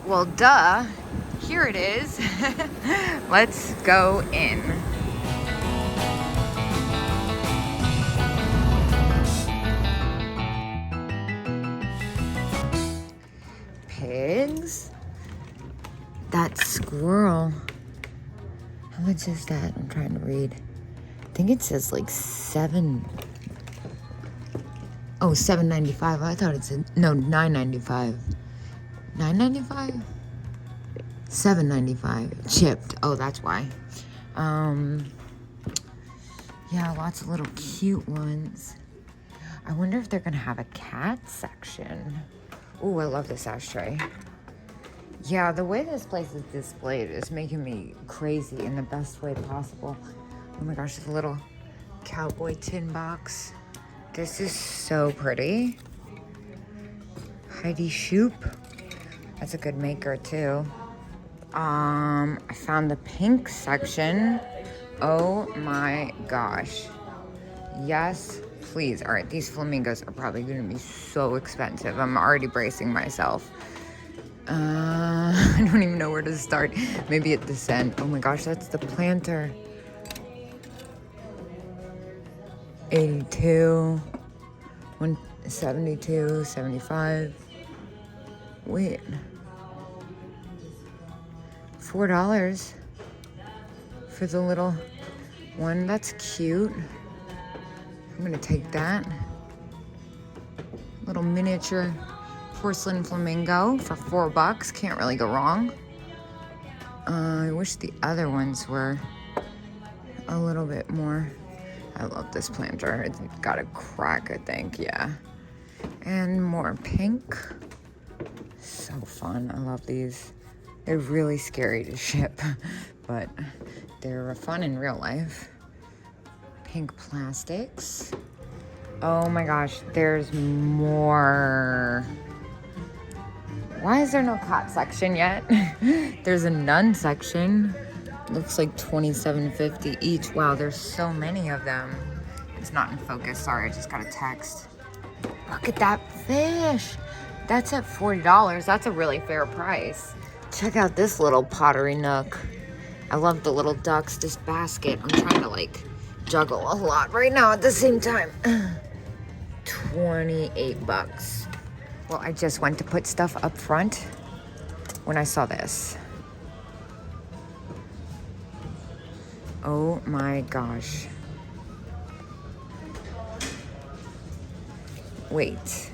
Well, duh. Here it is. Let's go in. Pigs? That squirrel. How much is that? I'm trying to read. I think it says like $7.95. I thought it said, no, $9.95. $9.95? $7.95. Chipped. Oh, that's why. Yeah, lots of little cute ones. I wonder if they're gonna have a cat section. Ooh, I love this ashtray. Yeah, the way this place is displayed is making me crazy in the best way possible. Oh my gosh, the little cowboy tin box. This is so pretty. Heidi Shoop. That's a good maker too. I found the pink section. Oh my gosh. Yes, please. All right, these flamingos are probably gonna be so expensive. I'm already bracing myself. I don't even know where to start. Maybe at this end. Oh my gosh, that's the planter. 82, 172, 75. Wait. $4 for the little one. That's cute. I'm gonna take that. Little miniature porcelain flamingo for $4. Can't really go wrong. I wish the other ones were a little bit more. I love this planter. It's got a crack, I think, yeah. And more pink. So fun. I love these. They're really scary to ship, but they're fun in real life. Pink plastics. Oh my gosh, there's more. Why is there no cat section yet? There's a nun section. Looks like $27.50 each. Wow, there's so many of them. It's not in focus. Sorry, I just got a text. Look at that fish. That's at $40. That's a really fair price. Check out this little pottery nook. I love the little ducks. This basket. I'm trying to like juggle a lot right now at the same time. $28. Well, I just went to put stuff up front when I saw this. Oh my gosh. Wait.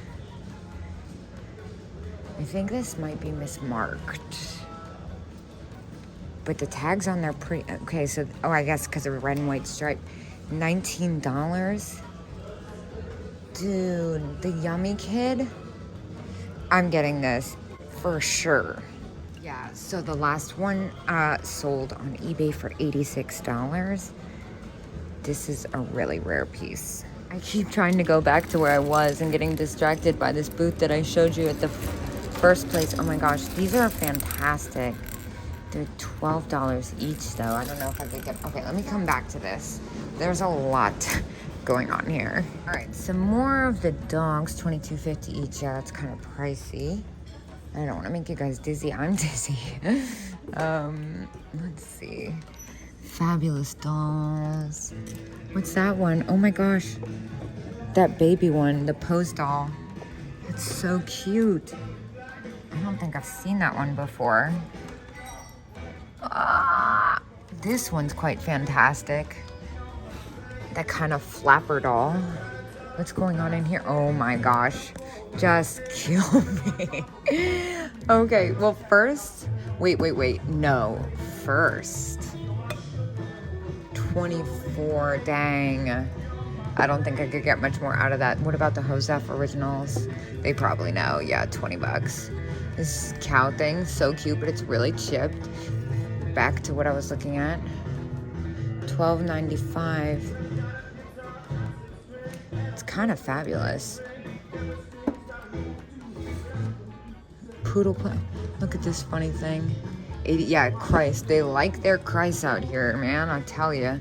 I think this might be mismarked. But the tags on there pretty... Okay, so... Oh, I guess because of a red and white stripe. $19? Dude, the Yummy Kid? I'm getting this for sure. Yeah, so the last one sold on eBay for $86. This is a really rare piece. I keep trying to go back to where I was and getting distracted by this booth that I showed you at the first place. Oh my gosh, these are fantastic. They're $12 each though. I don't know if I could get... Okay, let me come back to this. There's a lot going on here. All right, some more of the dogs, $22.50 each. Yeah, that's kind of pricey. I don't want to make you guys dizzy. I'm dizzy. Let's see. Fabulous dolls. What's that one? Oh my gosh. That baby one, the pose doll. It's so cute. I don't think I've seen that one before. This one's quite fantastic. That kind of flapper doll. What's going on in here? Oh my gosh. Just kill me. Okay, well first, wait. No, first. 24, dang. I don't think I could get much more out of that. What about the Joseph originals? They probably know. Yeah, $20. This cow thing, so cute, but it's really chipped. Back to what I was looking at. $12.95. It's kind of fabulous. Poodle play. Look at this funny thing. Yeah, Christ. They like their Christ out here, man. I tell you.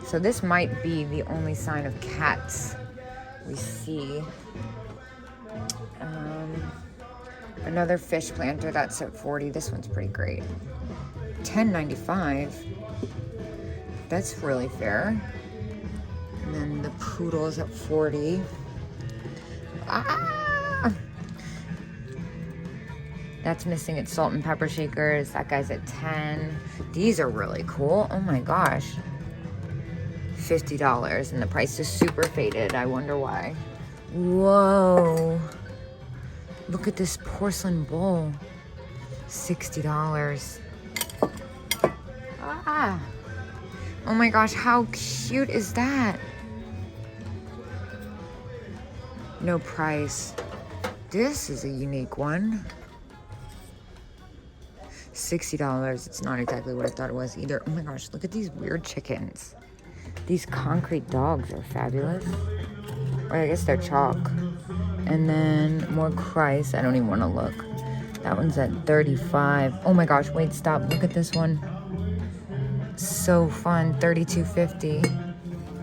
So this might be the only sign of cats we see. Another fish planter, that's at 40. This one's pretty great. $10.95. That's really fair. And then the poodle's at 40. Ah! That's missing its salt and pepper shakers. That guy's at 10. These are really cool. Oh my gosh. $50, and the price is super faded. I wonder why. Whoa. Look at this porcelain bowl. $60. Ah. Oh my gosh, how cute is that? No price. This is a unique one. $60. It's not exactly what I thought it was either. Oh my gosh, look at these weird chickens. These concrete dogs are fabulous. Or I guess they're chalk. And then more Christ. I don't even want to look. That one's at 35. Oh my gosh, wait, stop. Look at this one. So fun. $32.50.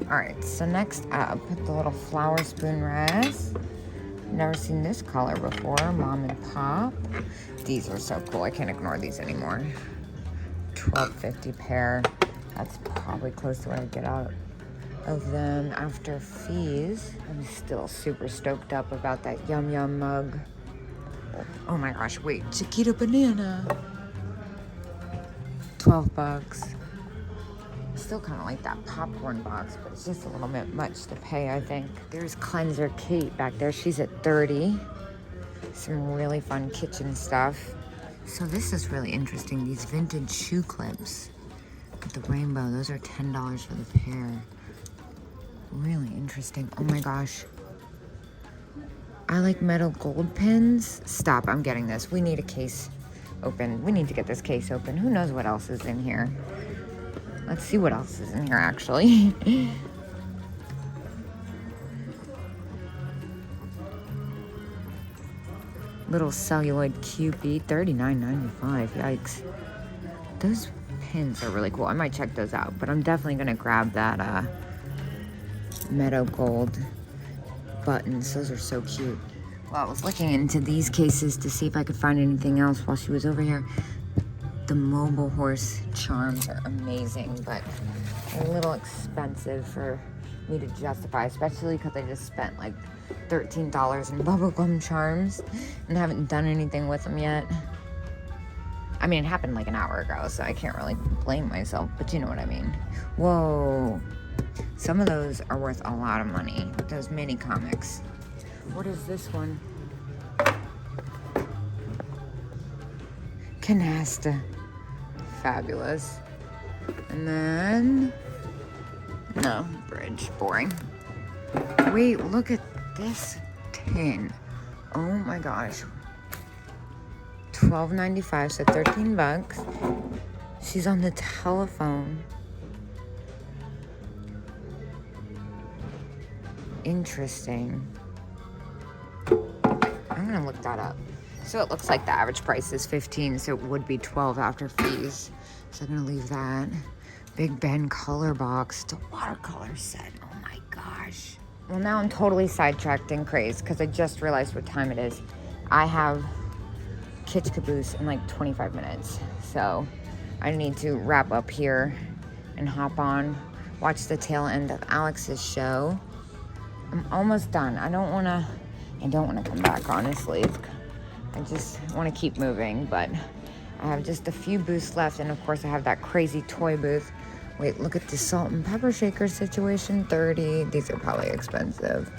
Alright, so next up, the little flower spoon rest. Never seen this color before. Mom and Pop. These are so cool. I can't ignore these anymore. $12.50 pair. That's probably close to what I get out of them after fees. I'm still super stoked up about that Yum Yum mug. Oh my gosh, wait. Chiquita banana. $12. Still kind of like that popcorn box, but it's just a little bit much to pay, I think. There's Cleanser Kate back there. She's at 30. Some really fun kitchen stuff. So this is really interesting. These vintage shoe clips with the rainbow. Those are $10 for the pair. Really interesting. Oh my gosh. I like metal gold pins. Stop, I'm getting this. We need a case open. We need to get this case open. Who knows what else is in here? Let's see what else is in here, actually. Little celluloid Cupid, $39.95. Yikes. Those pins are really cool. I might check those out, but I'm definitely going to grab that meadow gold buttons. Those are so cute. Well, I was looking into these cases to see if I could find anything else while she was over here. The mobile horse charms are amazing, but a little expensive for me to justify, especially because I just spent like $13 in bubblegum charms and haven't done anything with them yet. I mean, it happened like an hour ago, so I can't really blame myself, but you know what I mean. Whoa. Some of those are worth a lot of money, those mini comics. What is this one? Canasta. Fabulous. And then, no, bridge, boring. Wait, look at this tin. Oh my gosh. $12.95, so $13. She's on the telephone. Interesting. I'm gonna look that up. So it looks like the average price is $15, so it would be $12 after fees. So I'm gonna leave that. Big Ben color box, the watercolor set. Oh my gosh. Well, now I'm totally sidetracked and crazed because I just realized what time it is. I have Kitsch Caboose in like 25 minutes. So I need to wrap up here and hop on, watch the tail end of Alex's show. I'm almost done. I don't wanna come back, honestly. I just want to keep moving, but I have just a few booths left, and of course I have that crazy toy booth. Wait, look at the salt and pepper shaker situation, 30. These are probably expensive.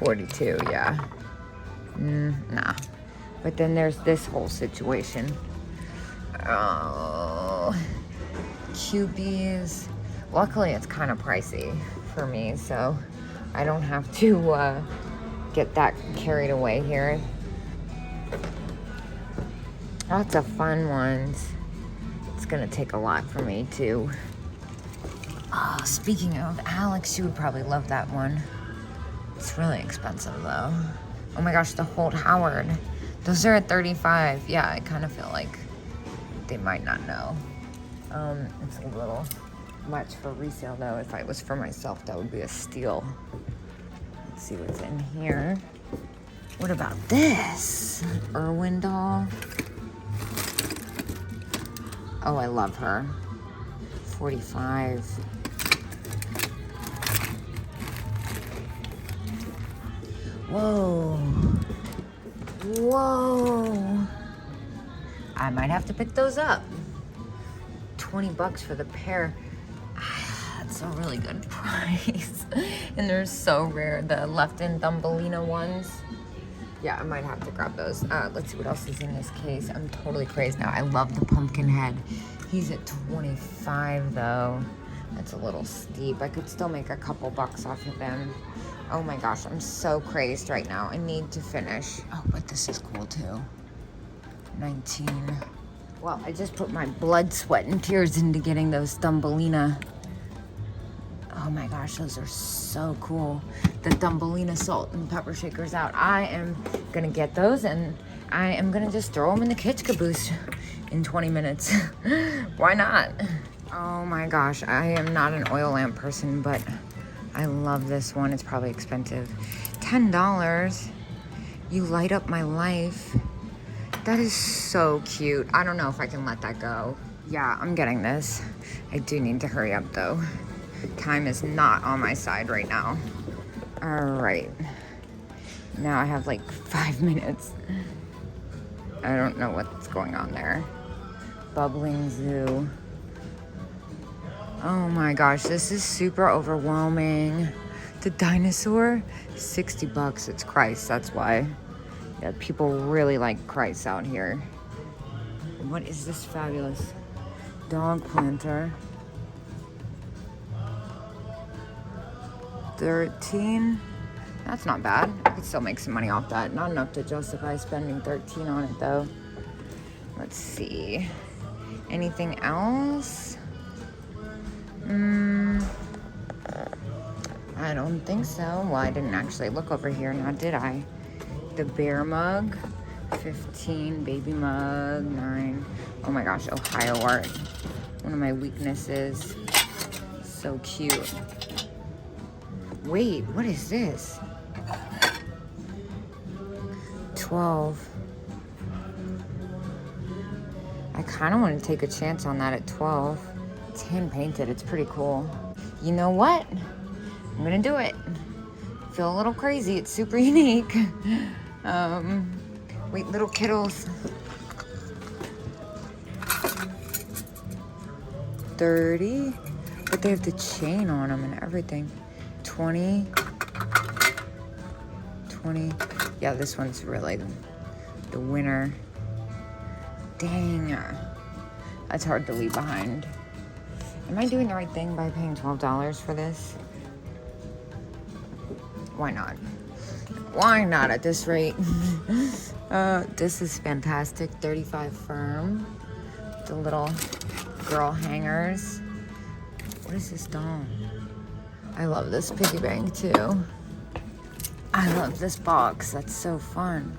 42, yeah. Nah. But then there's this whole situation. Oh, Cubies. Luckily, it's kind of pricey for me, so I don't have to get that carried away here. Lots of fun ones. It's gonna take a lot for me to. Oh, speaking of Alex, she would probably love that one. It's really expensive though. Oh my gosh, the Holt Howard. Those are at 35. Yeah, I kind of feel like they might not know. It's a little much for resale though. If I was for myself, that would be a steal. Let's see what's in here. What about this? Irwin doll. Oh, I love her. 45. Whoa. Whoa. I might have to pick those up. 20 bucks for the pair. That's a really good price. And they're so rare, the Left-In Thumbelina ones. Yeah, I might have to grab those. Let's see what else is in this case. I'm totally crazed now. I love the pumpkin head. He's at 25 though. That's a little steep. I could still make a couple bucks off of them. Oh my gosh, I'm so crazed right now. I need to finish. Oh, but this is cool too. 19. Well, I just put my blood, sweat, and tears into getting those Thumbelina. Oh my gosh, those are so cool. The Thumbelina salt and pepper shakers out. I am gonna get those and I am gonna just throw them in the kitsch caboose in 20 minutes. Why not? Oh my gosh, I am not an oil lamp person, but I love this one. It's probably expensive. $10. You light up my life. That is so cute. I don't know if I can let that go. Yeah, I'm getting this. I do need to hurry up though. Time is not on my side right now. All right. Now I have like 5 minutes. I don't know what's going on there. Bubbling zoo. Oh my gosh, this is super overwhelming. The dinosaur, 60 bucks. It's Christ, that's why. Yeah, people really like Christ out here. What is this fabulous dog planter? 13. That's not bad. I could still make some money off that. Not enough to justify spending 13 on it though. Let's see. Anything else? I don't think so. Well, I didn't actually look over here, now did I? The bear mug, 15. Baby mug, 9. Oh my gosh, Ohio art. One of my weaknesses. So cute. Wait, what is this? 12. I kind of want to take a chance on that at 12. It's hand painted, it's pretty cool. You know what? I'm gonna do it. Feel a little crazy, it's super unique. Wait, little kittles. 30, but they have the chain on them and everything. 20. 20. Yeah, this one's really the winner. Dang. That's hard to leave behind. Am I doing the right thing by paying $12 for this? Why not? Why not at this rate? This is fantastic. 35 firm. The little girl hangers. What is this doll? I love this piggy bank too. I love this box. That's so fun.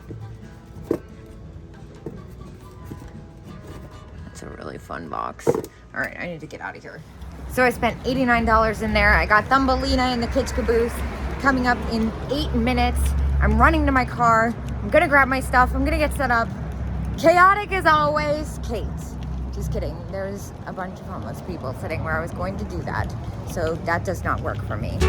That's a really fun box. All right, I need to get out of here. So I spent $89 in there. I got Thumbelina in the kitsch caboose coming up in 8 minutes. I'm running to my car. I'm gonna grab my stuff. I'm gonna get set up. Chaotic as always. Kate. Just kidding. There's a bunch of homeless people sitting where I was going to do that. So that does not work for me.